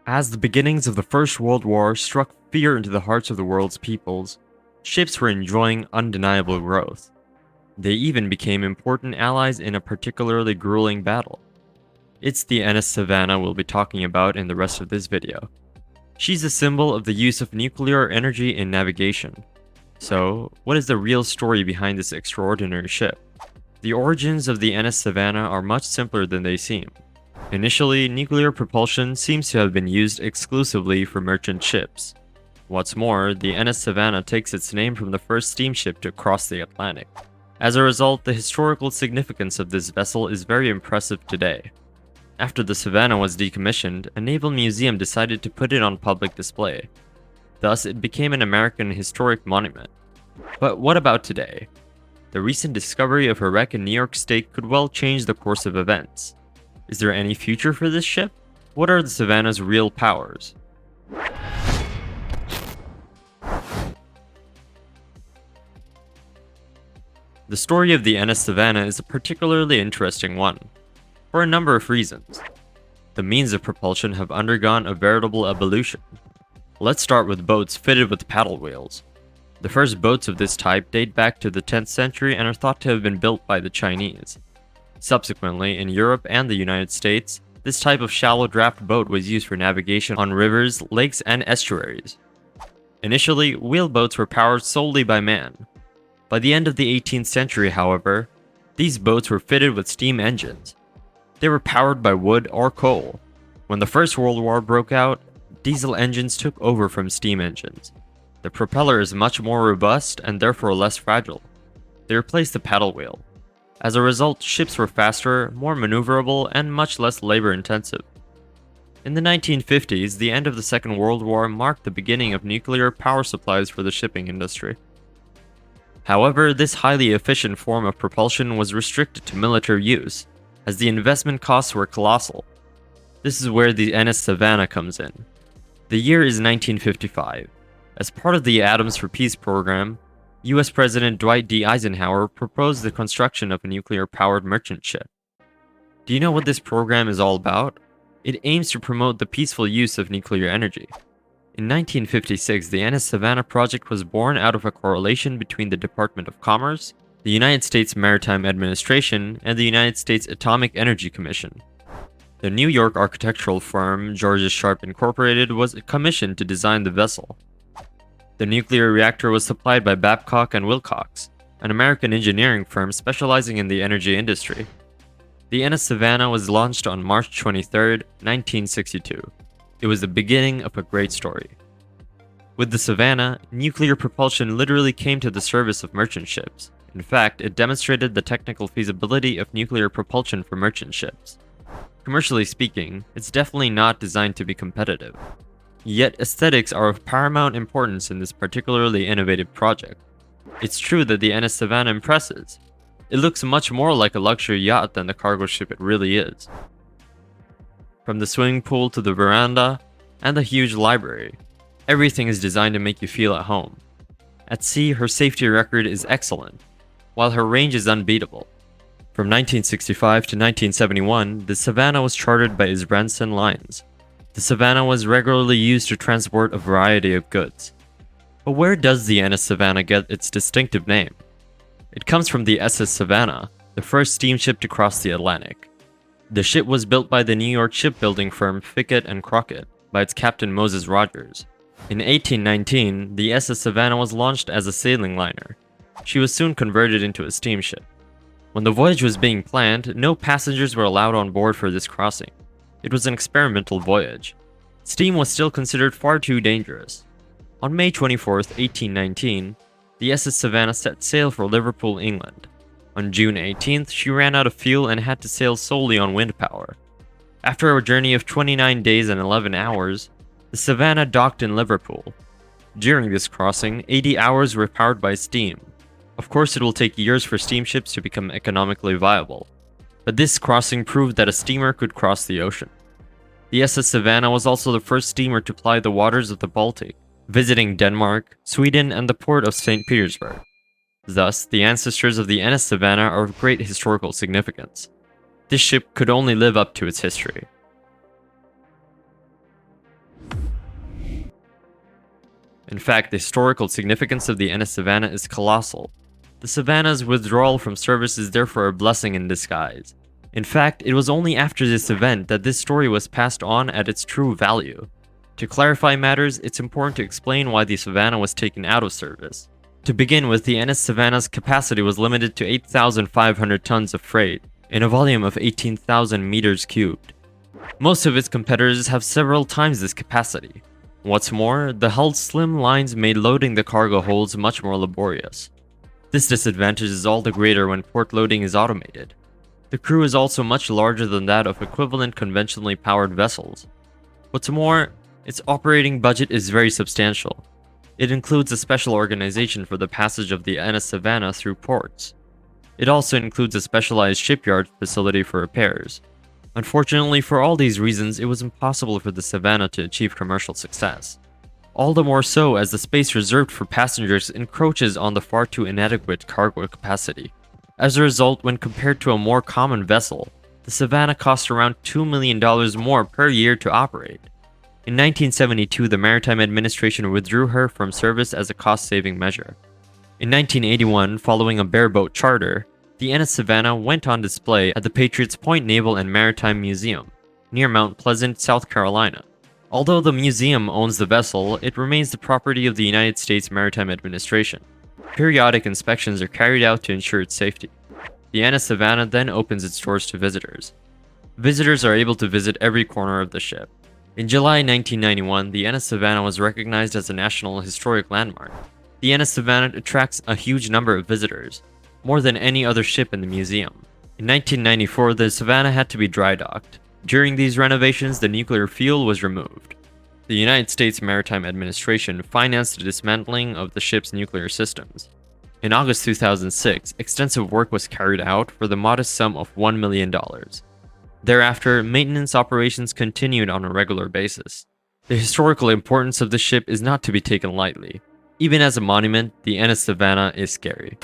As the beginnings of the First World War struck fear into the hearts of the world's peoples, ships were enjoying undeniable growth. They even became important allies in a particularly grueling battle. It's the NS Savannah we'll be talking about in the rest of this video. She's a symbol of the use of nuclear energy in navigation. So, what is the real story behind this extraordinary ship? The origins of the NS Savannah are much simpler than they seem. Initially, nuclear propulsion seems to have been used exclusively for merchant ships. What's more, the NS Savannah takes its name from the first steamship to cross the Atlantic. As a result, the historical significance of this vessel is very impressive today. After the Savannah was decommissioned, a naval museum decided to put it on public display. Thus, it became an American historic monument. But what about today? The recent discovery of her wreck in New York State could well change the course of events. Is there any future for this ship? What are the Savannah's real powers? The story of the NS Savannah is a particularly interesting one, for a number of reasons. The means of propulsion have undergone a veritable evolution. Let's start with boats fitted with paddle wheels. The first boats of this type date back to the 10th century and are thought to have been built by the Chinese. Subsequently, in Europe and the United States, this type of shallow draft boat was used for navigation on rivers, lakes, and estuaries. Initially, wheelboats were powered solely by man. By the end of the 18th century, however, these boats were fitted with steam engines. They were powered by wood or coal. When the First World War broke out, diesel engines took over from steam engines. The propeller is much more robust and therefore less fragile. They replaced the paddle wheel. As a result, ships were faster, more maneuverable, and much less labor-intensive. In the 1950s, the end of the Second World War marked the beginning of nuclear power supplies for the shipping industry. However, this highly efficient form of propulsion was restricted to military use, as the investment costs were colossal. This is where the NS Savannah comes in. The year is 1955. As part of the Atoms for Peace program, US President Dwight D. Eisenhower proposed the construction of a nuclear-powered merchant ship. Do you know what this program is all about? It aims to promote the peaceful use of nuclear energy. In 1956, the NS Savannah project was born out of a correlation between the Department of Commerce, the United States Maritime Administration, and the United States Atomic Energy Commission. The New York architectural firm Georgia Sharp Incorporated was commissioned to design the vessel. The nuclear reactor was supplied by Babcock and Wilcox, an American engineering firm specializing in the energy industry. The NS Savannah was launched on March 23, 1962. It was the beginning of a great story. With the Savannah, nuclear propulsion literally came to the service of merchant ships. In fact, it demonstrated the technical feasibility of nuclear propulsion for merchant ships. Commercially speaking, it's definitely not designed to be competitive. Yet aesthetics are of paramount importance in this particularly innovative project. It's true that the NS Savannah impresses. It looks much more like a luxury yacht than the cargo ship it really is. From the swimming pool to the veranda, and the huge library, everything is designed to make you feel at home. At sea, her safety record is excellent, while her range is unbeatable. From 1965 to 1971, the Savannah was chartered by Isbranson Lines. The Savannah was regularly used to transport a variety of goods. But where does the NS Savannah get its distinctive name? It comes from the SS Savannah, the first steamship to cross the Atlantic. The ship was built by the New York shipbuilding firm Fickett and Crockett by its captain Moses Rogers. In 1819, the SS Savannah was launched as a sailing liner. She was soon converted into a steamship. When the voyage was being planned, no passengers were allowed on board for this crossing. It was an experimental voyage. Steam was still considered far too dangerous. On May 24, 1819, the SS Savannah set sail for Liverpool, England. On June 18th, she ran out of fuel and had to sail solely on wind power. After a journey of 29 days and 11 hours, the Savannah docked in Liverpool. During this crossing, 80 hours were powered by steam. Of course, it will take years for steamships to become economically viable, but this crossing proved that a steamer could cross the ocean. The SS Savannah was also the first steamer to ply the waters of the Baltic, visiting Denmark, Sweden, and the port of St. Petersburg. Thus, the ancestors of the NS Savannah are of great historical significance. This ship could only live up to its history. In fact, the historical significance of the NS Savannah is colossal. The Savannah's withdrawal from service is therefore a blessing in disguise. In fact, it was only after this event that this story was passed on at its true value. To clarify matters, it's important to explain why the Savannah was taken out of service. To begin with, the NS Savannah's capacity was limited to 8,500 tons of freight, in a volume of 18,000 meters cubed. Most of its competitors have several times this capacity. What's more, the hull's slim lines made loading the cargo holds much more laborious. This disadvantage is all the greater when port loading is automated. The crew is also much larger than that of equivalent conventionally powered vessels. What's more, its operating budget is very substantial. It includes a special organization for the passage of the NS Savannah through ports. It also includes a specialized shipyard facility for repairs. Unfortunately, for all these reasons, it was impossible for the Savannah to achieve commercial success. All the more so as the space reserved for passengers encroaches on the far too inadequate cargo capacity. As a result, when compared to a more common vessel, the Savannah cost around $2 million more per year to operate. In 1972, the Maritime Administration withdrew her from service as a cost-saving measure. In 1981, following a bareboat charter, the NS Savannah went on display at the Patriots Point Naval and Maritime Museum, near Mount Pleasant, South Carolina. Although the museum owns the vessel, it remains the property of the United States Maritime Administration. Periodic inspections are carried out to ensure its safety. The NS Savannah then opens its doors to visitors. Visitors are able to visit every corner of the ship. In July 1991, the NS Savannah was recognized as a National Historic Landmark. The NS Savannah attracts a huge number of visitors, more than any other ship in the museum. In 1994, the Savannah had to be dry docked. During these renovations, the nuclear fuel was removed. The United States Maritime Administration financed the dismantling of the ship's nuclear systems. In August 2006, extensive work was carried out for the modest sum of $1 million. Thereafter, maintenance operations continued on a regular basis. The historical importance of the ship is not to be taken lightly. Even as a monument, the NS Savannah is scary.